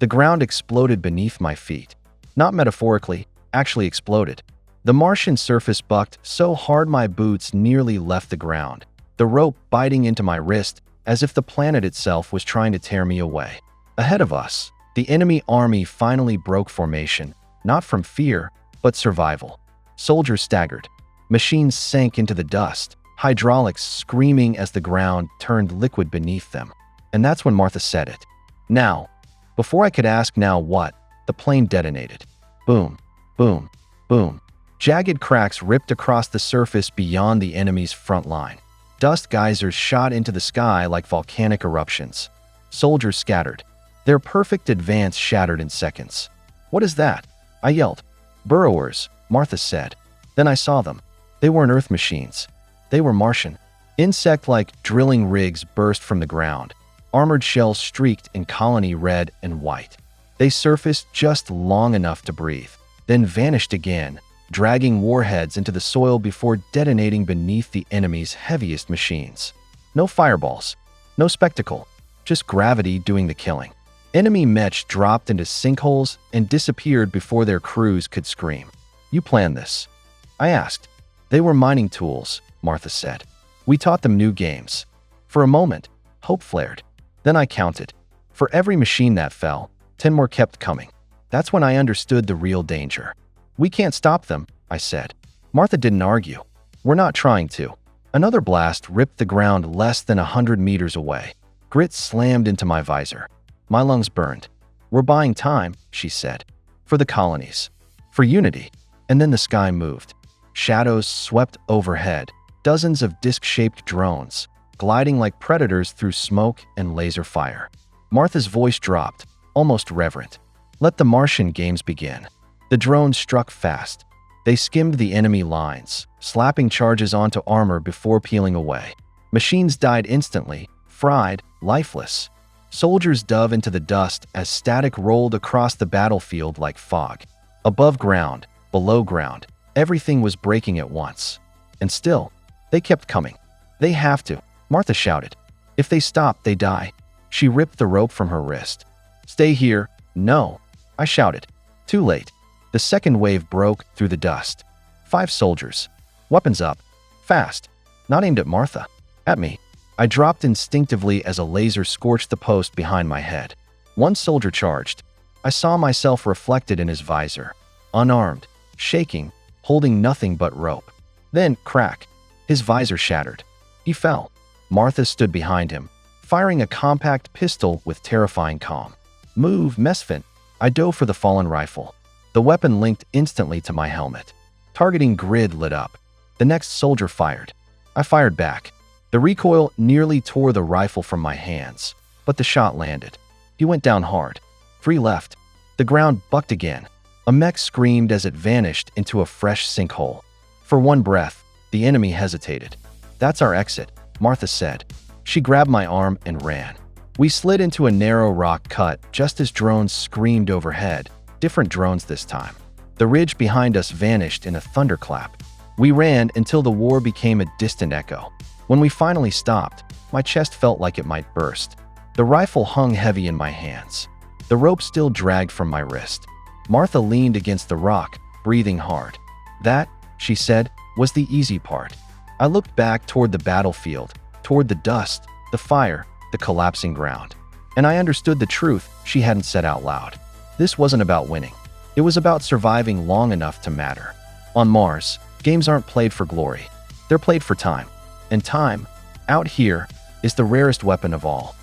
The ground exploded beneath my feet. Not metaphorically, actually exploded. The Martian surface bucked so hard my boots nearly left the ground, the rope biting into my wrist as if the planet itself was trying to tear me away. Ahead of us, the enemy army finally broke formation, not from fear, but survival. Soldiers staggered. Machines sank into the dust, hydraulics screaming as the ground turned liquid beneath them. And that's when Martha said it. Now. Before I could ask now what, the plane detonated. Boom, boom, boom. Jagged cracks ripped across the surface beyond the enemy's front line. Dust geysers shot into the sky like volcanic eruptions. Soldiers scattered. Their perfect advance shattered in seconds. "What is that?" I yelled. "Burrowers," Martha said. Then I saw them. They weren't Earth machines. They were Martian. Insect-like drilling rigs burst from the ground. Armored shells streaked in colony red and white. They surfaced just long enough to breathe, then vanished again, dragging warheads into the soil before detonating beneath the enemy's heaviest machines. No fireballs, no spectacle, just gravity doing the killing. Enemy mech dropped into sinkholes and disappeared before their crews could scream. "You planned this?" I asked. "They were mining tools," Martha said. "We taught them new games." For a moment, hope flared. Then I counted. For every machine that fell, 10 more kept coming. That's when I understood the real danger. "We can't stop them," I said. Martha didn't argue. "We're not trying to." Another blast ripped the ground less than 100 meters away. Grit slammed into my visor. My lungs burned. "We're buying time," she said. "For the colonies. For unity." And then the sky moved. Shadows swept overhead. Dozens of disc-shaped drones, gliding like predators through smoke and laser fire. Martha's voice dropped, almost reverent. "Let the Martian games begin." The drones struck fast. They skimmed the enemy lines, slapping charges onto armor before peeling away. Machines died instantly, fried, lifeless. Soldiers dove into the dust as static rolled across the battlefield like fog. Above ground, below ground, everything was breaking at once. And still, they kept coming. "They have to," Martha shouted. "If they stop, they die." She ripped the rope from her wrist. "Stay here." "No," I shouted. Too late. The second wave broke through the dust. 5 soldiers. Weapons up. Fast. Not aimed at Martha. At me. I dropped instinctively as a laser scorched the post behind my head. One soldier charged. I saw myself reflected in his visor. Unarmed. Shaking. Holding nothing but rope. Then, crack. His visor shattered. He fell. Martha stood behind him, firing a compact pistol with terrifying calm. "Move, Mesfin." I dove for the fallen rifle. The weapon linked instantly to my helmet. Targeting grid lit up. The next soldier fired. I fired back. The recoil nearly tore the rifle from my hands, but the shot landed. He went down hard. 3 left. The ground bucked again. A mech screamed as it vanished into a fresh sinkhole. For one breath, the enemy hesitated. "That's our exit," Martha said. She grabbed my arm and ran. We slid into a narrow rock cut just as drones screamed overhead, different drones this time. The ridge behind us vanished in a thunderclap. We ran until the war became a distant echo. When we finally stopped, my chest felt like it might burst. The rifle hung heavy in my hands. The rope still dragged from my wrist. Martha leaned against the rock, breathing hard. "That," she said, "was the easy part." I looked back toward the battlefield, toward the dust, the fire, the collapsing ground. And I understood the truth she hadn't said out loud. This wasn't about winning. It was about surviving long enough to matter. On Mars, games aren't played for glory. They're played for time. And time, out here, is the rarest weapon of all.